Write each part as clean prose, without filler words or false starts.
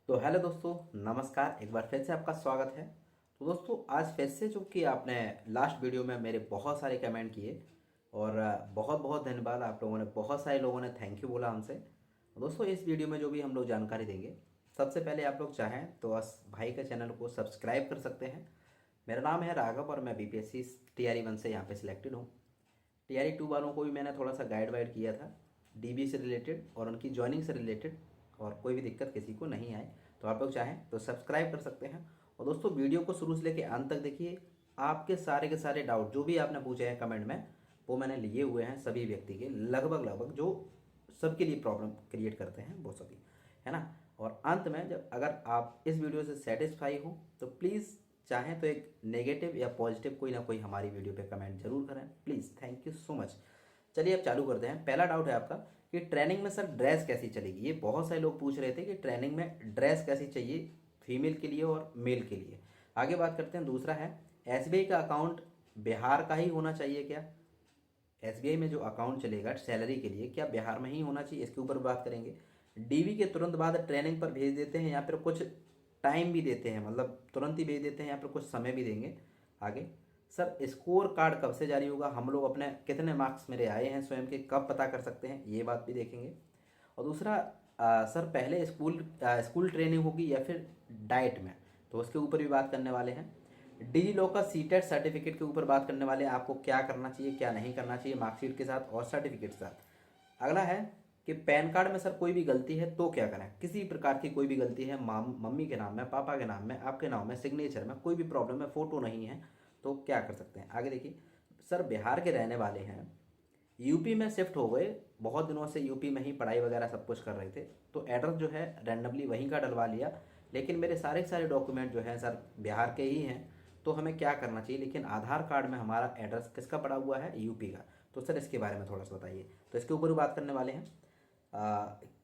तो हेलो दोस्तों, नमस्कार। एक बार फिर से आपका स्वागत है। तो दोस्तों, आज फिर से जो कि आपने लास्ट वीडियो में मेरे बहुत सारे कमेंट किए और बहुत बहुत धन्यवाद। आप लोगों ने, बहुत सारे लोगों ने थैंक यू बोला हमसे। तो दोस्तों, इस वीडियो में जो भी हम लोग जानकारी देंगे, सबसे पहले आप लोग चाहें तो बस भाई के चैनल को सब्सक्राइब कर सकते हैं। मेरा नाम है राघव और मैं बीपीएससी TRE 1 से यहाँ पे सिलेक्टेड हूँ। TRE 2 वालों को भी मैंने थोड़ा सा गाइड वाइड किया था DB से रिलेटेड और उनकी ज्वाइनिंग से रिलेटेड, और कोई भी दिक्कत किसी को नहीं आए तो आप लोग चाहें तो सब्सक्राइब कर सकते हैं। और दोस्तों, वीडियो को शुरू से लेकर अंत तक देखिए। आपके सारे के सारे डाउट जो भी आपने पूछे हैं कमेंट में, वो मैंने लिए हुए हैं सभी व्यक्ति के, लगभग लगभग जो सबके लिए प्रॉब्लम क्रिएट करते हैं वो सभी, है ना। और अंत में जब अगर आप इस वीडियो से सेटिस्फाई हो तो प्लीज़ चाहें तो एक नेगेटिव या पॉजिटिव कोई ना कोई हमारी वीडियो पे कमेंट जरूर करें please. Thank you so much. चलिए अब चालू करते हैं। पहला डाउट है आपका कि ट्रेनिंग में सर ड्रेस कैसी चलेगी। ये बहुत सारे लोग पूछ रहे थे कि ट्रेनिंग में ड्रेस कैसी चाहिए फीमेल के लिए और मेल के लिए। आगे बात करते हैं। दूसरा है, SBI का अकाउंट बिहार का ही होना चाहिए क्या। SBI में जो अकाउंट चलेगा सैलरी के लिए, क्या बिहार में ही होना चाहिए, इसके ऊपर बात करेंगे। DV के तुरंत बाद ट्रेनिंग पर भेज देते हैं या फिर कुछ टाइम भी देते हैं, मतलब तुरंत ही भेज देते हैं या फिर कुछ समय भी देंगे। आगे सर, स्कोर कार्ड कब से जारी होगा, हम लोग अपने कितने मार्क्स मेरे आए हैं स्वयं के कब पता कर सकते हैं, ये बात भी देखेंगे। और दूसरा, सर पहले स्कूल ट्रेनिंग होगी या फिर डाइट में, तो उसके ऊपर भी बात करने वाले हैं। डिजी लॉकर सीटेट सर्टिफिकेट के ऊपर बात करने वाले हैं, आपको क्या करना चाहिए क्या नहीं करना चाहिए मार्कशीट के साथ और सर्टिफिकेट के साथ। अगला है कि पैन कार्ड में सर कोई भी गलती है तो क्या करें। किसी प्रकार की कोई भी गलती है, मम्मी के नाम में, पापा के नाम में, आपके नाम में, सिग्नेचर में कोई भी प्रॉब्लम है, फ़ोटो नहीं है, तो क्या कर सकते हैं। आगे देखिए, सर बिहार के रहने वाले हैं, यूपी में शिफ्ट हो गए, बहुत दिनों से यूपी में ही पढ़ाई वगैरह सब कुछ कर रहे थे, तो एड्रेस जो है रैंडमली वहीं का डलवा लिया, लेकिन मेरे सारे सारे डॉक्यूमेंट जो हैं सर बिहार के ही हैं, तो हमें क्या करना चाहिए। लेकिन आधार कार्ड में हमारा एड्रेस किसका पड़ा हुआ है, यूपी का। तो सर इसके बारे में थोड़ा सा बताइए। तो इसके ऊपर भी बात करने वाले हैं।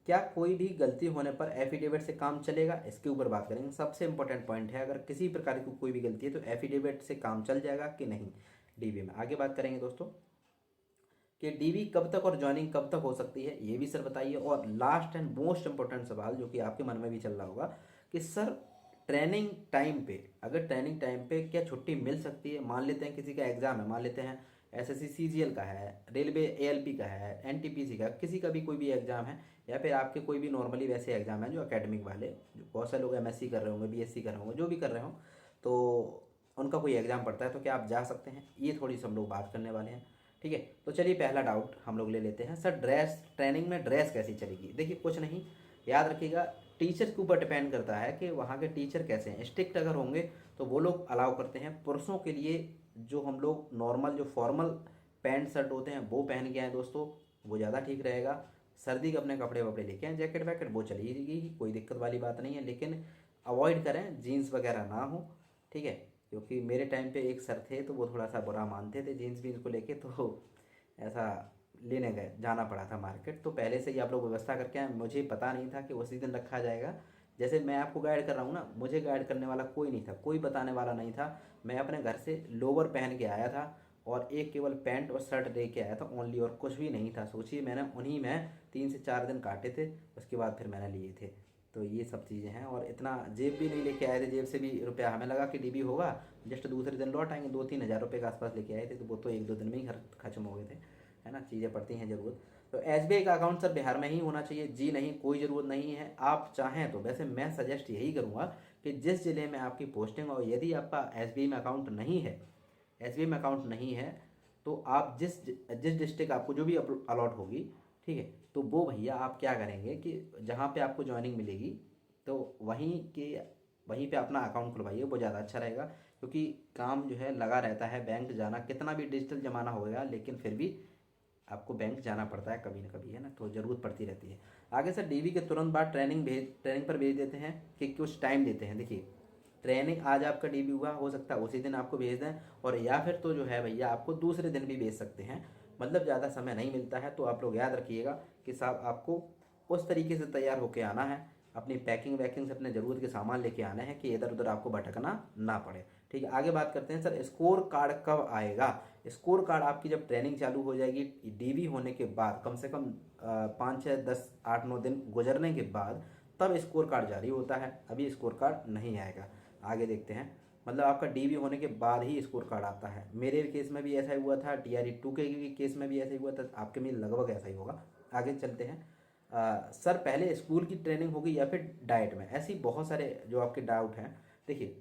क्या कोई भी गलती होने पर एफिडेविट से काम चलेगा, इसके ऊपर बात करेंगे। सबसे इंपॉर्टेंट पॉइंट है, अगर किसी प्रकार की कोई भी गलती है तो एफिडेविट से काम चल जाएगा कि नहीं DB में। आगे बात करेंगे दोस्तों कि DB कब तक और ज्वाइनिंग कब तक हो सकती है, ये भी सर बताइए। और लास्ट एंड मोस्ट इंपॉर्टेंट सवाल जो कि आपके मन में भी चल रहा होगा कि सर ट्रेनिंग टाइम पे, अगर ट्रेनिंग टाइम पे क्या छुट्टी मिल सकती है। मान लेते हैं किसी का एग्जाम है, मान लेते हैं SSC CGL का है, रेलवे ALP का है, NTPC का, किसी का भी कोई भी एग्जाम है, या फिर आपके कोई भी नॉर्मली वैसे एग्जाम है जो एकेडमिक वाले, जो बहुत सारे लोग MSc कर रहे होंगे, BSc कर रहे होंगे, जो भी कर रहे हो, तो उनका कोई एग्जाम पड़ता है तो क्या आप जा सकते हैं, ये थोड़ी सी हम लोग बात करने वाले हैं। ठीक है, तो चलिए पहला डाउट हम लोग ले लेते हैं। सर ड्रेस, ट्रेनिंग में ड्रेस कैसी चलेगी। देखिए कुछ नहीं, याद रखिएगा, टीचर के ऊपर डिपेंड करता है कि वहाँ के टीचर कैसे हैं। स्ट्रिक्ट अगर होंगे तो वो लोग अलाउ करते हैं। पुरुषों के लिए जो हम लोग नॉर्मल जो फॉर्मल पैंट शर्ट होते हैं वो पहन के आए दोस्तों, वो ज़्यादा ठीक रहेगा। सर्दी के अपने कपड़े वपड़े लेके आए, जैकेट वैकेट वो चलेगी, कोई दिक्कत वाली बात नहीं है, लेकिन अवॉइड करें जीन्स वगैरह ना हो। ठीक है, क्योंकि मेरे टाइम पे एक सर थे तो वो थोड़ा सा बुरा मानते थे जीन्स वीन्स को लेके, तो ऐसा लेने गए, जाना पड़ा था मार्केट। तो पहले से ही आप लोग व्यवस्था करके आए, मुझे पता नहीं था कि उसी दिन रखा जाएगा। जैसे मैं आपको गाइड कर रहा हूँ ना, मुझे गाइड करने वाला कोई नहीं था, कोई बताने वाला नहीं था। मैं अपने घर से लोवर पहन के आया था और एक केवल पैंट और शर्ट दे के आया था ओनली, और कुछ भी नहीं था। सोचिए, मैंने उन्हीं में 3 से 4 दिन काटे थे, उसके बाद फिर मैंने लिए थे। तो ये सब चीज़ें हैं। और इतना जेब भी नहीं लेके आए थे, जेब से भी रुपया हमें लगा कि DB होगा, जस्ट दूसरे दिन लौट आएंगे। 2-3 हज़ार रुपये के आसपास लेके आए थे, तो वो तो 1-2 दिन में ही खत्म हो गए थे, है ना। चीज़ें पड़ती हैं ज़रूरत। तो SBI का अकाउंट सर बिहार में ही होना चाहिए जी, नहीं कोई ज़रूरत नहीं है। आप चाहें तो, वैसे मैं सजेस्ट यही करूँगा कि जिस ज़िले में आपकी पोस्टिंग और यदि आपका SBI में अकाउंट नहीं है, SBI में अकाउंट नहीं है, तो आप जिस जिस डिस्ट्रिक्ट आपको जो भी अलॉट होगी, ठीक है, तो वो भैया आप क्या करेंगे कि जहाँ पे आपको ज्वाइनिंग मिलेगी तो वहीं पे अपना अकाउंट खुलवाइए, वो ज़्यादा अच्छा रहेगा। क्योंकि काम जो है लगा रहता है, बैंक जाना, कितना भी डिजिटल ज़माना हो गया लेकिन फिर भी आपको बैंक जाना पड़ता है कभी ना कभी, है ना, तो ज़रूरत पड़ती रहती है। आगे सर DB के तुरंत बाद ट्रेनिंग पर भेज देते हैं कि कुछ टाइम देते हैं। देखिए, ट्रेनिंग आज आपका DB हुआ, हो सकता है उसी दिन आपको भेज दें, और या फिर तो जो है भैया आपको दूसरे दिन भी भेज सकते हैं। मतलब ज़्यादा समय नहीं मिलता है, तो आप लोग याद रखिएगा कि साहब आपको उस तरीके से तैयार होकर आना है, अपनी पैकिंग वैकिंग से अपने ज़रूरत के सामान लेके आने हैं कि इधर उधर आपको भटकना ना पड़े। ठीक है, आगे बात करते हैं। सर स्कोर कार्ड कब आएगा। स्कोर कार्ड आपकी जब ट्रेनिंग चालू हो जाएगी, DB होने के बाद कम से कम 5-6-10-8-9 दिन गुजरने के बाद तब स्कोर कार्ड जारी होता है, अभी स्कोर कार्ड नहीं आएगा। आगे देखते हैं, मतलब आपका डीबी होने के बाद ही स्कोर कार्ड आता है। मेरे केस में भी ऐसा ही हुआ था, टीआरई 2 के केस में भी ऐसा ही हुआ था, आपके में लगभग ऐसा ही होगा। आगे चलते हैं। सर पहले स्कूल की ट्रेनिंग होगी या फिर डाइट में, ऐसी बहुत सारे जो आपके डाउट हैं। देखिए,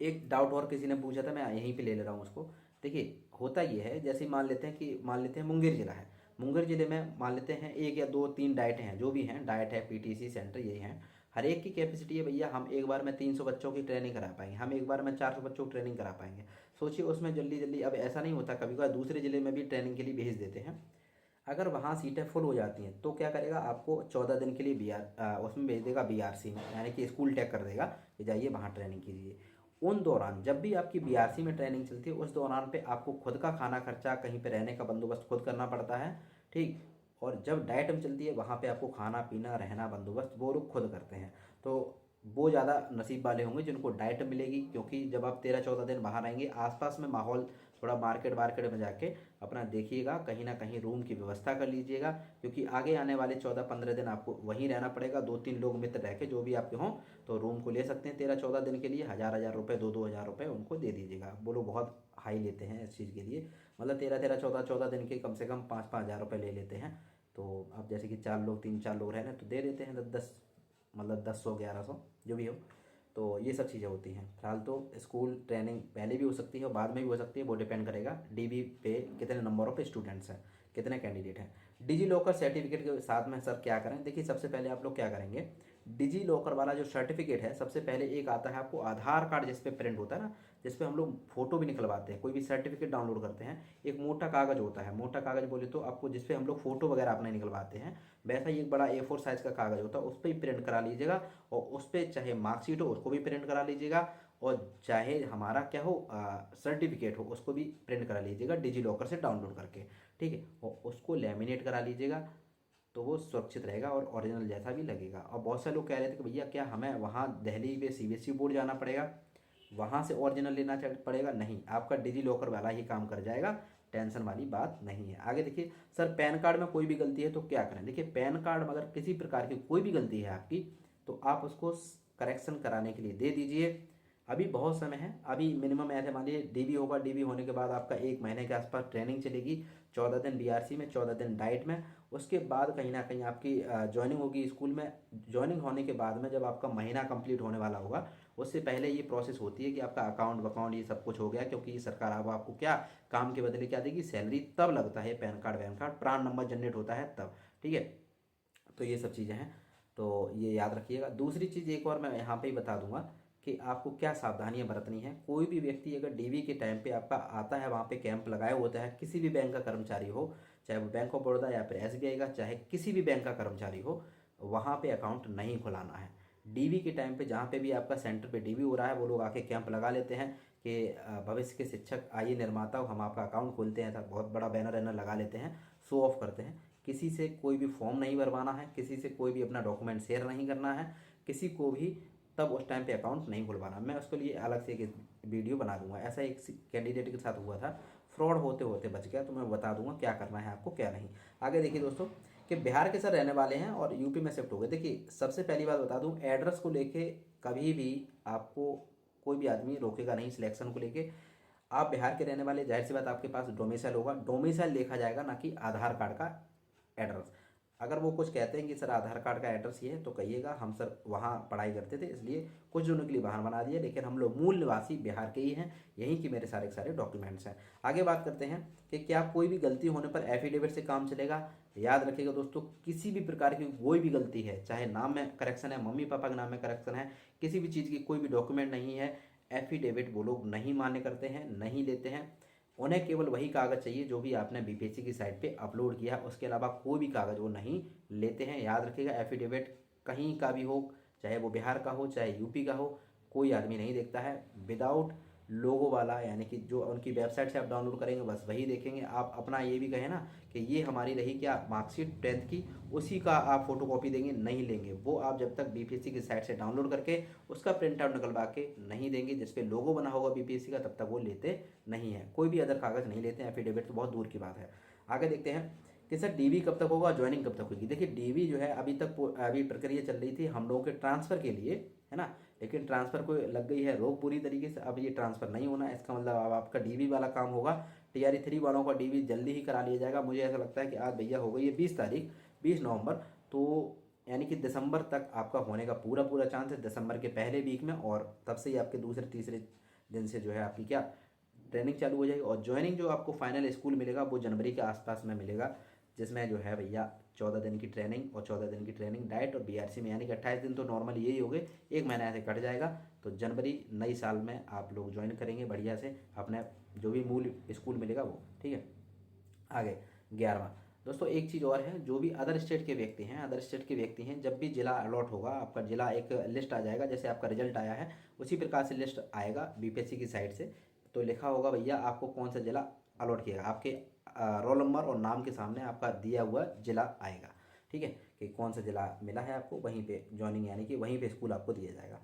एक डाउट और किसी ने पूछा था, मैं यहीं पे ले रहा हूँ उसको। देखिए, होता ये है, जैसे मान लेते हैं मुंगेर जिला है, मुंगेर जिले में मान लेते हैं एक या दो तीन डाइट हैं, जो भी हैं डाइट है, पीटीसी सेंटर यही हैं। हर एक की कैपेसिटी है भैया, हम एक बार में 300 बच्चों की ट्रेनिंग करा पाएंगे, हम एक बार में 400 बच्चों की ट्रेनिंग करा पाएंगे। सोचिए उसमें जल्दी जल्दी, अब ऐसा नहीं होता, कभी कभार दूसरे ज़िले में भी ट्रेनिंग के लिए भेज देते हैं। अगर वहाँ सीटें फुल हो जाती हैं तो क्या करेगा, आपको 14 दिन के लिए उसमें भेज देगा बीआरसी में, यानी कि स्कूल टैग कर देगा कि जाइए वहाँ ट्रेनिंग कीजिए। उन दौरान जब भी आपकी बीआरसी में ट्रेनिंग चलती है, उस दौरान पे आपको खुद का खाना खर्चा, कहीं पे रहने का बंदोबस्त खुद करना पड़ता है, ठीक। और जब डाइट में चलती है, वहाँ पे आपको खाना पीना रहना बंदोबस्त वो लोग खुद करते हैं। तो वो ज़्यादा नसीब वाले होंगे जिनको डाइट मिलेगी, क्योंकि जब आप 13-14 दिन बाहर आएंगे, आसपास में माहौल थोड़ा मार्केट वार्केट में जाके अपना देखिएगा, कहीं ना कहीं रूम की व्यवस्था कर लीजिएगा, क्योंकि आगे आने वाले 14-15 दिन आपको वहीं रहना पड़ेगा। 2-3 लोग मित्र रह के जो भी आपके हों, तो रूम को ले सकते हैं 13-14 दिन के लिए। 1000-1000 रुपये, 2-2 हज़ार रुपये उनको दे दीजिएगा। वो लोग बहुत हाई लेते हैं इस चीज़ के लिए, मतलब 13-13, 14-14 दिन के कम से कम 5-5 हज़ार रुपये ले लेते हैं। तो अब जैसे कि 4 लोग, 3-4 लोग रह रहे हैं, तो दे देते हैं 10-10, मतलब 1100-1100 जो भी हो। तो ये सब चीज़ें होती हैं। फिलहाल तो स्कूल ट्रेनिंग पहले भी हो सकती है और बाद में भी हो सकती है, वो डिपेंड करेगा डीबी पे कितने नंबर ऑफ स्टूडेंट्स हैं, कितने कैंडिडेट हैं। डिजी लॉकर सर्टिफिकेट के साथ में सर क्या करें, देखिए सबसे पहले आप लोग क्या करेंगे, डिजी लॉकर वाला जो सर्टिफिकेट है, सबसे पहले एक आता है आपको आधार कार्ड जिस पे प्रिंट होता है ना, जिस पे हम लोग फोटो भी निकलवाते हैं, कोई भी सर्टिफिकेट डाउनलोड करते हैं, एक मोटा कागज़ होता है, मोटा कागज़ बोले तो आपको, जिस पे हम लोग फोटो वगैरह अपने निकलवाते हैं, वैसा ही एक बड़ा A4 साइज़ का कागज़ होता है, उस पर ही प्रिंट करा लीजिएगा। और उस पर चाहे मार्कशीट हो उसको भी प्रिंट करा लीजिएगा, और चाहे हमारा क्या हो, सर्टिफिकेट हो, उसको भी प्रिंट करा लीजिएगा डिजी लॉकर से डाउनलोड करके, ठीक है। और उसको लेमिनेट करा लीजिएगा, तो वो सुरक्षित रहेगा और ओरिजिनल जैसा भी लगेगा। और बहुत से लोग कह रहे थे कि भैया क्या हमें वहाँ दिल्ली पे सीबीएसई बोर्ड जाना पड़ेगा, वहाँ से ओरिजिनल लेना पड़ेगा? नहीं, आपका डिजी लॉकर वाला ही काम कर जाएगा, टेंशन वाली बात नहीं है। आगे देखिए, सर पैन कार्ड में कोई भी गलती है तो क्या करें? देखिए, पैन कार्ड में अगर किसी प्रकार की कोई भी गलती है आपकी, तो आप उसको करेक्शन कराने के लिए दे दीजिए। अभी बहुत समय है, अभी मिनिमम ऐसे मान लीजिए डीबी होगा, डीबी होने के बाद आपका 1 महीने के आसपास ट्रेनिंग चलेगी, 14 दिन बीआरसी में, 14 दिन डाइट में। उसके बाद कहीं ना कहीं आपकी ज्वाइनिंग होगी स्कूल में। ज्वाइनिंग होने के बाद में जब आपका महीना कंप्लीट होने वाला होगा, उससे पहले ये प्रोसेस होती है कि आपका अकाउंट वकाउंट ये सब कुछ हो गया, क्योंकि ये सरकार अब आपको क्या काम के बदले क्या देगी, सैलरी तब लगता है पैन कार्ड वैन कार्ड, प्राण नंबर जनरेट होता है तब, ठीक है। तो ये सब चीज़ें हैं, तो ये याद रखिएगा। दूसरी चीज़ एक और मैं यहाँ पे ही बता दूंगा कि आपको क्या सावधानियां बरतनी है। कोई भी व्यक्ति अगर डीवी के टाइम पे आपका आता है, वहाँ पे कैंप लगाया होता है, किसी भी बैंक का कर्मचारी हो, चाहे वो बैंक ऑफ बड़ौदा या फिर एसबीआई का, चाहे किसी भी बैंक का कर्मचारी हो, वहाँ पे अकाउंट नहीं खुलाना है। डीवी के टाइम पे जहाँ पे भी आपका सेंटर पे डीवी हो रहा है, वो लोग आके कैंप लगा लेते हैं कि भविष्य के शिक्षक आइए, निर्माता हो, हम आपका अकाउंट खोलते हैं, ऐसा बहुत बड़ा बैनर वैनर लगा लेते हैं, शो ऑफ करते हैं। किसी से कोई भी फॉर्म नहीं भरवाना है, किसी से कोई भी अपना डॉक्यूमेंट शेयर नहीं करना है, किसी को भी तब उस टाइम पे अकाउंट नहीं खुलवाना। मैं उसके लिए अलग से एक वीडियो बना दूंगा। ऐसा एक कैंडिडेट के साथ हुआ था, फ्रॉड होते होते बच गया, तो मैं बता दूंगा क्या करना है आपको क्या नहीं। आगे देखिए दोस्तों, कि बिहार के सर रहने वाले हैं और यूपी में शिफ्ट हो गए। देखिए, सबसे पहली बात बता दूं, एड्रेस को लेके कभी भी आपको कोई भी आदमी रोकेगा नहीं सिलेक्शन को लेके। आप बिहार के रहने वाले, जाहिर सी बात आपके पास डोमिसाइल होगा, डोमिसाइल देखा जाएगा, ना कि आधार कार्ड का एड्रेस। अगर वो कुछ कहते हैं कि सर आधार कार्ड का एड्रेस ये है, तो कहिएगा हम सर वहाँ पढ़ाई करते थे, इसलिए कुछ दिनों के लिए बाहर बना दिया, लेकिन हम लोग मूल निवासी बिहार के ही हैं, यहीं की मेरे सारे के सारे डॉक्यूमेंट्स हैं। आगे बात करते हैं कि क्या कोई भी गलती होने पर एफिडेविट से काम चलेगा? याद रखिएगा दोस्तों, किसी भी प्रकार की कोई भी गलती है, चाहे नाम में करेक्शन है, मम्मी पापा के नाम में करेक्शन है, किसी भी चीज़ की कोई भी डॉक्यूमेंट नहीं है, एफिडेविट वो लोग नहीं मान्य करते हैं, नहीं लेते हैं। उन्हें केवल वही कागज़ चाहिए जो भी आपने बीपीएससी की साइट पे अपलोड किया है, उसके अलावा कोई भी कागज़ वो नहीं लेते हैं। याद रखिएगा, एफिडेविट कहीं का भी हो, चाहे वो बिहार का हो चाहे यूपी का हो, कोई आदमी नहीं देखता है। विदाउट लोगो वाला, यानी कि जो उनकी वेबसाइट से आप डाउनलोड करेंगे बस वही देखेंगे। आप अपना ये भी कहें ना कि ये हमारी रही क्या मार्कशीट 10th की, उसी का आप फोटो कॉपी देंगे, नहीं लेंगे। वो आप जब तक बीपीएससी की साइट से डाउनलोड करके उसका प्रिंट आउट निकलवा के नहीं देंगे जिसपे लोगो बना होगा बीपीएससी का, तब तक वो लेते नहीं है। कोई भी अदर कागज़ नहीं लेते हैं, एफिडेविट तो बहुत दूर की बात है। आगे देखते हैं कि सर डीवी कब तक होगा, ज्वाइनिंग कब तक होगी। देखिए डीवी जो है अभी प्रक्रिया चल रही थी हम लोगों के ट्रांसफ़र के लिए, है ना, लेकिन ट्रांसफ़र को लग गई है रोक पूरी तरीके से। अब ये ट्रांसफ़र नहीं होना है, इसका मतलब अब आपका डीवी वाला काम होगा, TRE 3 वालों का डीवी जल्दी ही करा लिया जाएगा। मुझे ऐसा लगता है कि आज भैया हो गई है 20 तारीख, 20 नवंबर, तो यानी कि दिसंबर तक आपका होने का पूरा पूरा चांस है, दिसंबर के पहले वीक में। और तब से ही आपके दूसरे तीसरे दिन से जो है आपकी क्या ट्रेनिंग चालू हो जाएगी। और ज्वाइनिंग जो आपको फाइनल स्कूल मिलेगा वो जनवरी के आसपास में मिलेगा, जिसमें जो है भैया 14 दिन की ट्रेनिंग, और 14 दिन की ट्रेनिंग डाइट और BRC में, यानी कि 28 दिन तो नॉर्मली यही हो गए, एक महीना ऐसे कट जाएगा। तो जनवरी नई साल में आप लोग ज्वाइन करेंगे बढ़िया से अपने जो भी मूल स्कूल मिलेगा वो, ठीक है। आगे 11वां दोस्तों, एक चीज़ और है, जो भी अदर स्टेट के व्यक्ति हैं, अदर स्टेट के व्यक्ति हैं, जब भी जिला अलॉट होगा, आपका जिला एक लिस्ट आ जाएगा, जैसे आपका रिजल्ट आया है उसी प्रकार से लिस्ट आएगा BPSC की साइड से। तो लिखा होगा भैया आपको कौन सा जिला अलॉट किया, आपके रोल नंबर और नाम के सामने आपका दिया हुआ जिला आएगा, ठीक है, कि कौन सा जिला मिला है आपको, वहीं पे ज्वाइनिंग यानी कि वहीं पे स्कूल आपको दिया जाएगा।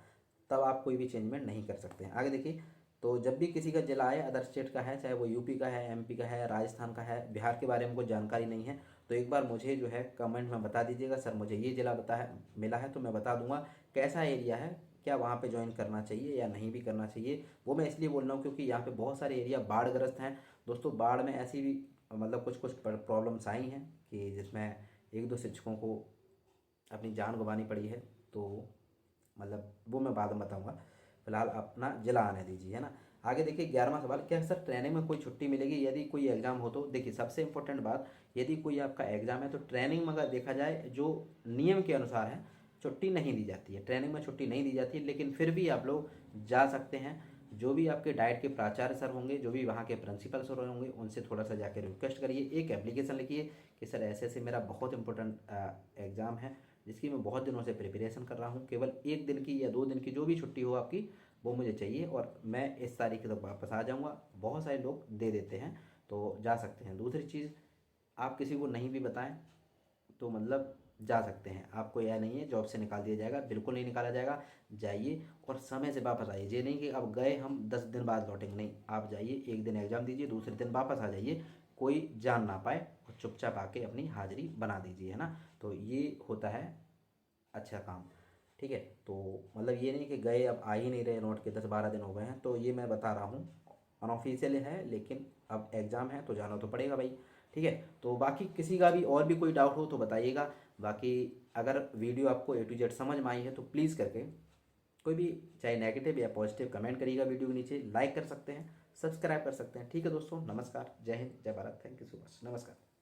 तब आप कोई भी चेंजमेंट नहीं कर सकते हैं। आगे देखिए, तो जब भी किसी का जिला आए, अदर स्टेट का है, चाहे वो यूपी का है, MP का है, राजस्थान का है, बिहार के बारे में कोई जानकारी नहीं है, तो एक बार मुझे जो है कमेंट में बता दीजिएगा, सर मुझे ये जिला बता है मिला है, तो मैं बता दूंगा कैसा एरिया है, क्या वहाँ पे ज्वाइन करना चाहिए या नहीं भी करना चाहिए। वो मैं इसलिए बोल रहा हूँ क्योंकि यहाँ पे बहुत सारे एरिया बाढ़ग्रस्त हैं दोस्तों। बाढ़ में ऐसी भी मतलब कुछ कुछ प्रॉब्लम्स आई हैं कि जिसमें एक दो शिक्षकों को अपनी जान गंवानी पड़ी है, तो मतलब वो मैं बाद में बताऊंगा, फिलहाल अपना जिला आने दीजिए, है ना। आगे देखिए 11वां सवाल, क्या सर ट्रेनिंग में कोई छुट्टी मिलेगी यदि कोई एग्ज़ाम हो तो। देखिए सबसे इंपॉर्टेंट बात, यदि कोई आपका एग्ज़ाम है तो ट्रेनिंग में अगर देखा जाए जो नियम के अनुसार है छुट्टी नहीं दी जाती है, ट्रेनिंग में छुट्टी नहीं दी जाती है, लेकिन फिर भी आप लोग जा सकते हैं। जो भी आपके डाइट के प्राचार्य सर होंगे, जो भी वहाँ के प्रिंसिपल सर होंगे, उनसे थोड़ा सा जाकर रिक्वेस्ट करिए, एक एप्लीकेशन लिखिए कि सर ऐसे ऐसे मेरा बहुत इंपॉर्टेंट एग्ज़ाम है जिसकी मैं बहुत दिनों से प्रिपरेशन कर रहा हूँ, केवल 1 दिन की या 2 दिन की जो भी छुट्टी हो आपकी वो मुझे चाहिए और मैं इस तारीख तक वापस आ जाऊँगा। बहुत सारे लोग दे देते हैं, तो जा सकते हैं। दूसरी चीज़, आप किसी को नहीं भी बताएं तो मतलब जा सकते हैं, आपको यह नहीं है जॉब से निकाल दिया जाएगा, बिल्कुल नहीं निकाला जाएगा। जाइए और समय से वापस आइए, ये नहीं कि अब गए हम 10 दिन बाद लौटेंगे, नहीं, आप जाइए, एक दिन एग्ज़ाम दीजिए, दूसरे दिन वापस आ जाइए, कोई जान ना पाए, और चुपचाप आके अपनी हाजिरी बना दीजिए, है ना। तो ये होता है अच्छा काम, ठीक है। तो मतलब ये नहीं कि गए अब आ ही नहीं रहे, नोट के 10-12 दिन हो गए हैं, तो ये मैं बता रहा हूँ अनऑफिशियल है, लेकिन अब एग्ज़ाम है तो जाना तो पड़ेगा भाई, ठीक है। तो बाकी किसी का भी और भी कोई डाउट हो तो बताइएगा। बाकी अगर वीडियो आपको A to Z समझ में आई है तो प्लीज़ करके कोई भी चाहे नेगेटिव या पॉजिटिव कमेंट करिएगा, वीडियो के नीचे लाइक कर सकते हैं, सब्सक्राइब कर सकते हैं, ठीक है दोस्तों। नमस्कार, जय हिंद, जय Bharat, thank you so much, नमस्कार।